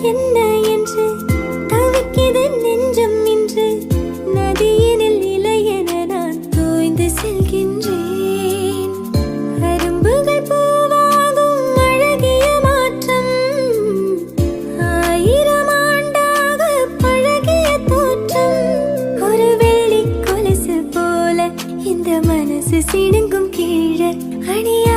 என்ன என்று தவிக்கிது நெஞ்சம் இன்று நதியினில் இலையென நான் தோய்ந்து செல்கின்றேன். அரும்புகள் பூவாகும் அழகிய மாற்றம், 1000 ஆண்டாக பழகிய தோற்றம். ஒரு வெள்ளி கொலுசு போல இந்த மனசு சிணுங்கும் கீழே அணிய